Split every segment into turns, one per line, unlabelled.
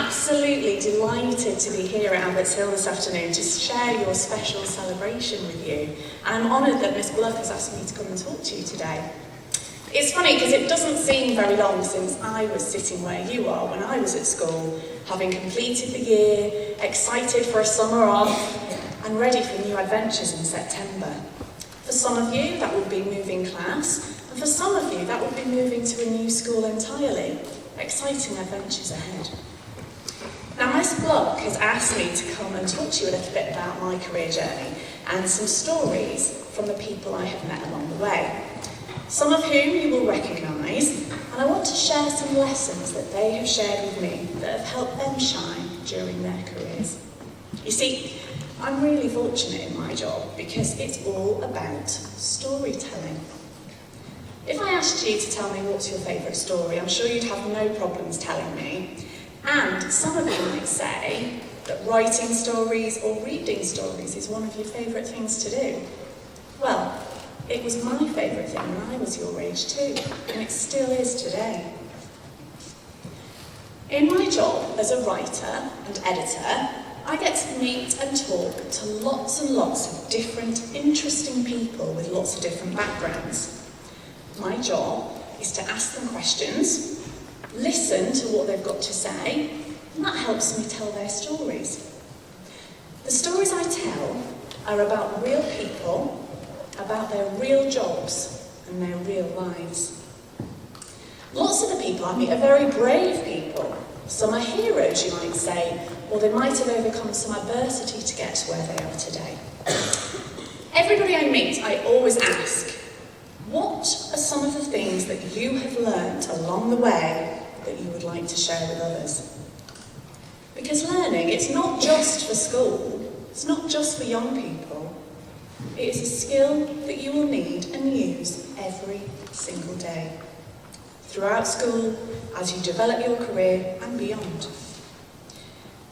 absolutely delighted to be here at Abbots Hill this afternoon to share your special celebration with you. And I'm honoured that Miss Bluff has asked me to come and talk to you today. It's funny because it doesn't seem very long since I was sitting where you are when I was at school, having completed the year, excited for a summer off, and ready for new adventures in September. For some of you, that would be moving class, and for some of you, that would be moving to a new school entirely. Exciting adventures ahead. Now, Miss Block has asked me to come and talk to you a little bit about my career journey and some stories from the people I have met along the way. Some of whom you will recognise, and I want to share some lessons that they have shared with me that have helped them shine during their careers. You see, I'm really fortunate in my job because it's all about storytelling. If I asked you to tell me what's your favourite story, I'm sure you'd have no problems telling me. And some of you might say that writing stories or reading stories is one of your favourite things to do. Well, it was my favourite thing when I was your age too, and it still is today. In my job as a writer and editor, I get to meet and talk to lots and lots of different, interesting people with lots of different backgrounds. My job is to ask them questions, listen to what they've got to say, and that helps me tell their stories. The stories I tell are about real people, about their real jobs and their real lives. Lots of the people I meet are very brave people. Some are heroes, you might say, or they might have overcome some adversity to get to where they are today. Everybody I meet, I always ask, what are some of the things that you have learned along the way that you would like to share with others? Because learning, it's not just for school, it's not just for young people. It is a skill that you will need and use every single day. Throughout school, as you develop your career and beyond.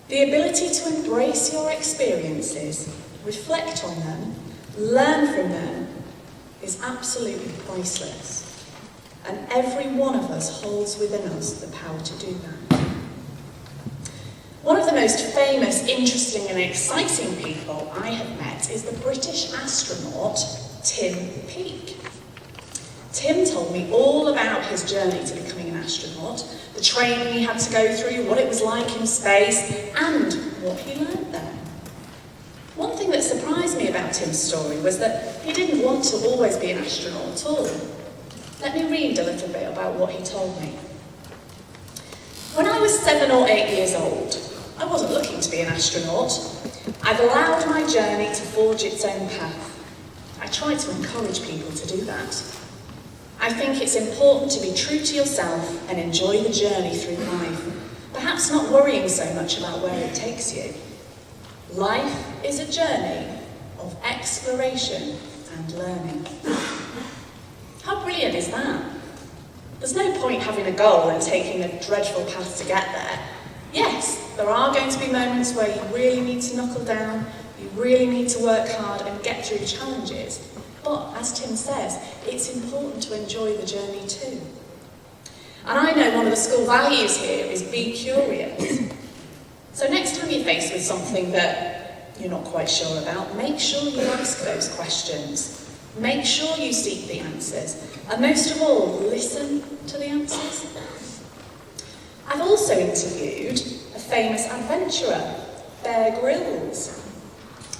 The ability to embrace your experiences, reflect on them, learn from them, is absolutely priceless. And every one of us holds within us the power to do that. One of the most famous, interesting and exciting people I have met is the British astronaut Tim Peake. Tim told me all about his journey to becoming an astronaut, the training he had to go through, what it was like in space, and what he learned there. One thing that surprised me about Tim's story was that he didn't want to always be an astronaut at all. Let me read a little bit about what he told me. When I was 7 or 8 years old, I wasn't looking to be an astronaut. I've allowed my journey to forge its own path. I try to encourage people to do that. I think it's important to be true to yourself and enjoy the journey through life, perhaps not worrying so much about where it takes you. Life is a journey of exploration and learning. How brilliant is that? There's no point having a goal and taking a dreadful path to get there. Yes, there are going to be moments where you really need to knuckle down, you really need to work hard and get through challenges. But, as Tim says, it's important to enjoy the journey too. And I know one of the school values here is be curious. So next time you're faced with something that you're not quite sure about, make sure you ask those questions. Make sure you seek the answers. And most of all, listen to the answers. I've also interviewed a famous adventurer, Bear Grylls.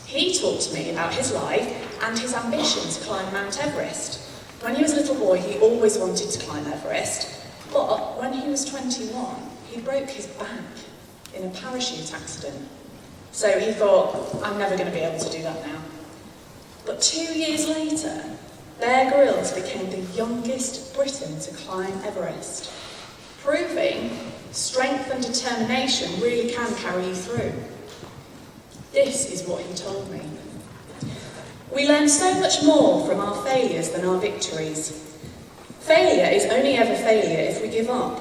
He talked to me about his life and his ambition to climb Mount Everest. When he was a little boy, he always wanted to climb Everest, but when he was 21, he broke his back in a parachute accident. So he thought, I'm never going to be able to do that now. But 2 years later, Bear Grylls became the youngest Briton to climb Everest, proving strength and determination really can carry you through. This is what he told me. We learn so much more from our failures than our victories. Failure is only ever failure if we give up.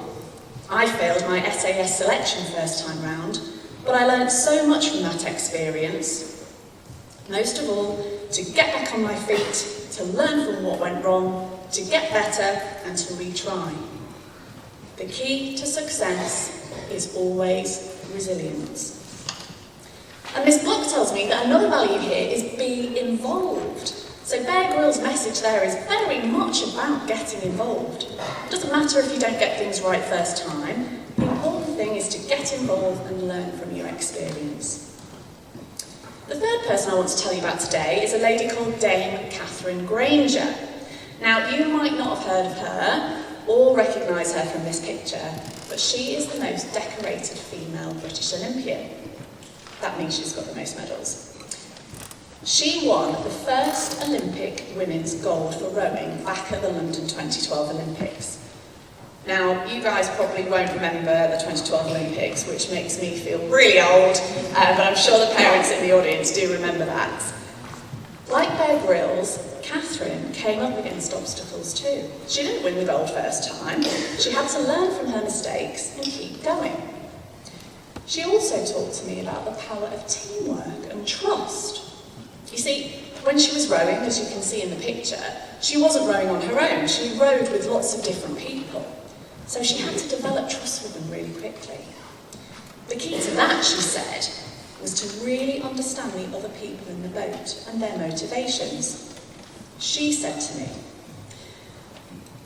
I failed my SAS selection first time round, but I learned so much from that experience. Most of all, to get back on my feet, to learn from what went wrong, to get better and to retry. The key to success is always resilience. And this book tells me that another value here is be involved. So Bear Grylls' message there is very much about getting involved. It doesn't matter if you don't get things right first time. The important thing is to get involved and learn from your experience. The third person I want to tell you about today is a lady called Dame Catherine Granger. Now, you might not have heard of her or recognise her from this picture, but she is the most decorated female British Olympian. That means she's got the most medals. She won the first Olympic women's gold for rowing back at the London 2012 Olympics. Now, you guys probably won't remember the 2012 Olympics, which makes me feel really old, but I'm sure the parents in the audience do remember that. Like Bear Grylls, Catherine came up against obstacles too. She didn't win the gold first time. She had to learn from her mistakes and keep going. She also talked to me about the power of teamwork and trust. You see, when she was rowing, as you can see in the picture, she wasn't rowing on her own. She rowed with lots of different people. So she had to develop trust with them really quickly. The key to that, she said, was to really understand the other people in the boat and their motivations. She said to me,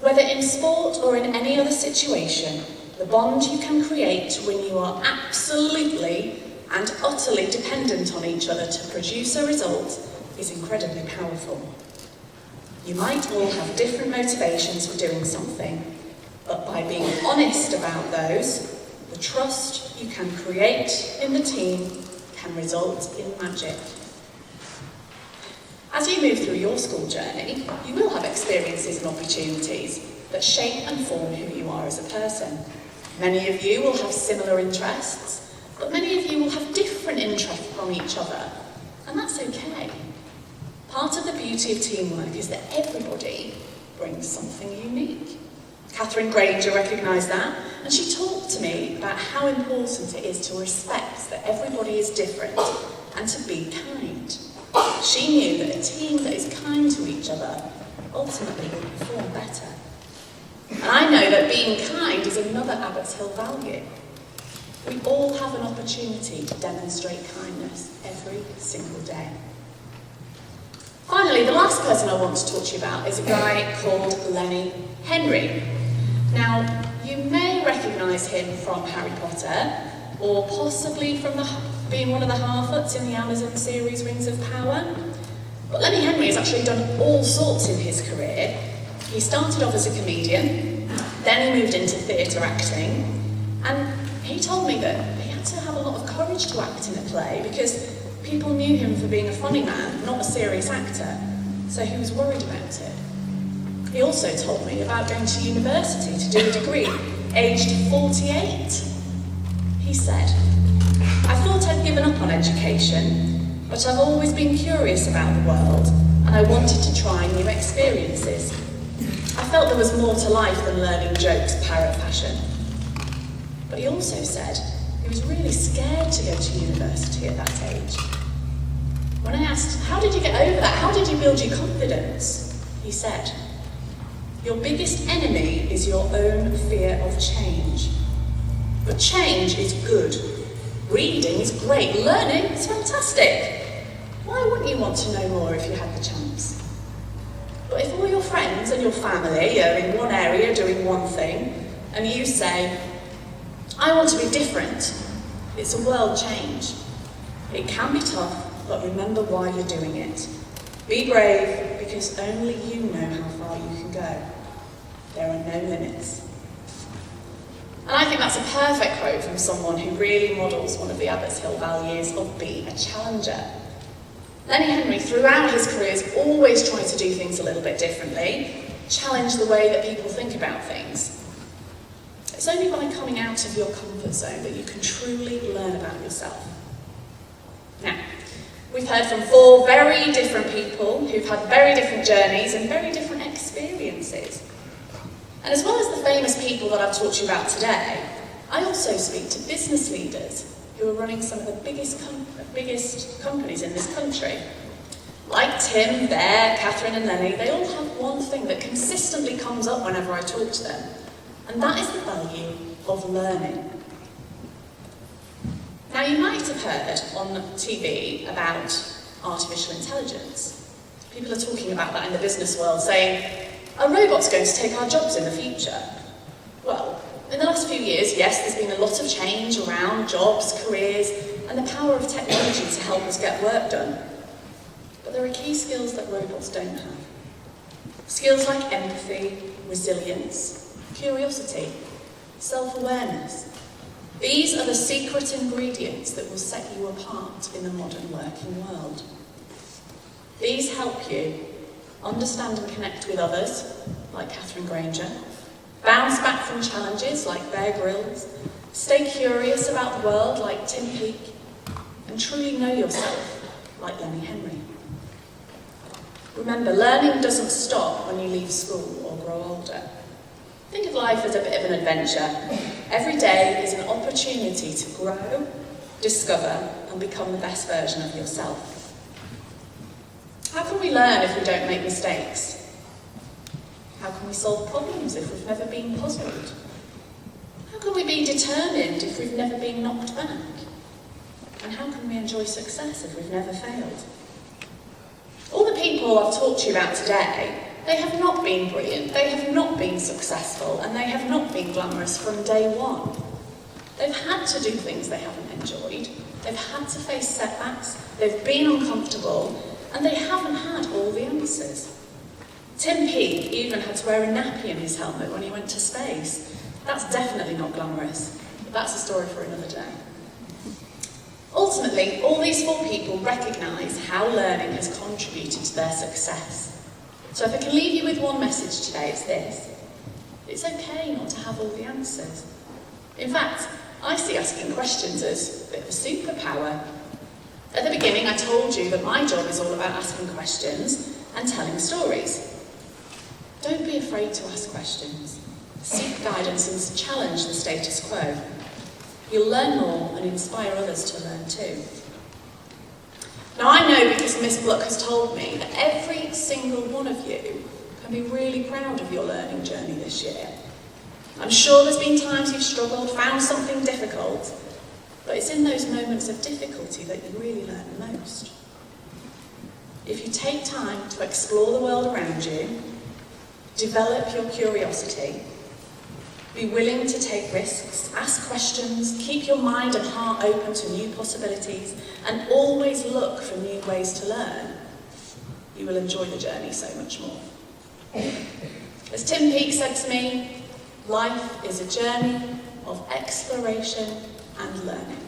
whether in sport or in any other situation, the bond you can create when you are absolutely and utterly dependent on each other to produce a result is incredibly powerful. You might all have different motivations for doing something, but by being honest about those, the trust you can create in the team can result in magic. As you move through your school journey, you will have experiences and opportunities that shape and form who you are as a person. Many of you will have similar interests, but many of you will have different interests from each other, and that's okay. Part of the beauty of teamwork is that everybody brings something unique. Catherine Granger recognised that, and she talked to me about how important it is to respect that everybody is different and to be kind. She knew that a team that is kind to each other ultimately will perform better. And I know that being kind is another Abbots Hill value. We all have an opportunity to demonstrate kindness every single day. Finally, the last person I want to talk to you about is a guy called Lenny Henry. Now, you may recognise him from Harry Potter, or possibly from being one of the Harfoots in the Amazon series Rings of Power. But Lenny Henry has actually done all sorts in his career. He started off as a comedian, then he moved into theatre acting, and he told me that he had to have a lot of courage to act in a play because people knew him for being a funny man, not a serious actor, so he was worried about it. He also told me about going to university to do a degree, aged 48. He said, I thought I'd given up on education, but I've always been curious about the world, and I wanted to try new experiences. I felt there was more to life than learning jokes parrot fashion. But he also said he was really scared to go to university at that age. When I asked, how did you get over that? How did you build your confidence? He said, your biggest enemy is your own fear of change. But change is good. Reading is great. Learning is fantastic. Why wouldn't you want to know more if you had the chance? But if all your friends and your family are in one area doing one thing, and you say, I want to be different, it's a world change. It can be tough, but remember why you're doing it. Be brave, because only you know how far you can go. There are no limits. And I think that's a perfect quote from someone who really models one of the Abbots Hill values of being a challenger. Lenny Henry, throughout his career, has always tried to do things a little bit differently, challenge the way that people think about things. It's only by coming out of your comfort zone that you can truly learn about yourself. Now, we've heard from 4 very different people who've had very different journeys and very different experiences. And as well as the famous people that I've talked to you about today, I also speak to business leaders who are running some of the biggest companies in this country. Like Tim, Bear, Catherine and Lenny, they all have one thing that consistently comes up whenever I talk to them, and that is the value of learning. Now, you might have heard on TV about artificial intelligence. People are talking about that in the business world, saying, are robots going to take our jobs in the future? Well, in the last few years, yes, there's been a lot of change around jobs, careers, and the power of technology to help us get work done. But there are key skills that robots don't have. Skills like empathy, resilience, curiosity, self-awareness. These are the secret ingredients that will set you apart in the modern working world. These help you understand and connect with others, like Catherine Granger, bounce back from challenges like Bear Grylls, stay curious about the world like Tim Peake, and truly know yourself like Lenny Henry. Remember, learning doesn't stop when you leave school or grow older. Think of life as a bit of an adventure. Every day is an opportunity to grow, discover, and become the best version of yourself. How can we learn if we don't make mistakes? How can we solve problems if we've never been puzzled? How can we be determined if we've never been knocked back? And how can we enjoy success if we've never failed? All the people I've talked to you about today, they have not been brilliant, they have not been successful, and they have not been glamorous from day one. They've had to do things they haven't enjoyed, they've had to face setbacks, they've been uncomfortable, and they haven't had all the answers. Tim Peake even had to wear a nappy in his helmet when he went to space. That's definitely not glamorous, but that's a story for another day. Ultimately, all these four people recognise how learning has contributed to their success. So if I can leave you with one message today, it's this. It's okay not to have all the answers. In fact, I see asking questions as a bit of a superpower. At the beginning, I told you that my job is all about asking questions and telling stories. Don't be afraid to ask questions. Seek guidance and challenge the status quo. You'll learn more and inspire others to learn too. Now, I know because Miss Gluck has told me that every single one of you can be really proud of your learning journey this year. I'm sure there's been times you've struggled, found something difficult, but it's in those moments of difficulty that you really learn the most. If you take time to explore the world around you, develop your curiosity, be willing to take risks, ask questions, keep your mind and heart open to new possibilities, and always look for new ways to learn, you will enjoy the journey so much more. As Tim Peake said to me, life is a journey of exploration and learning.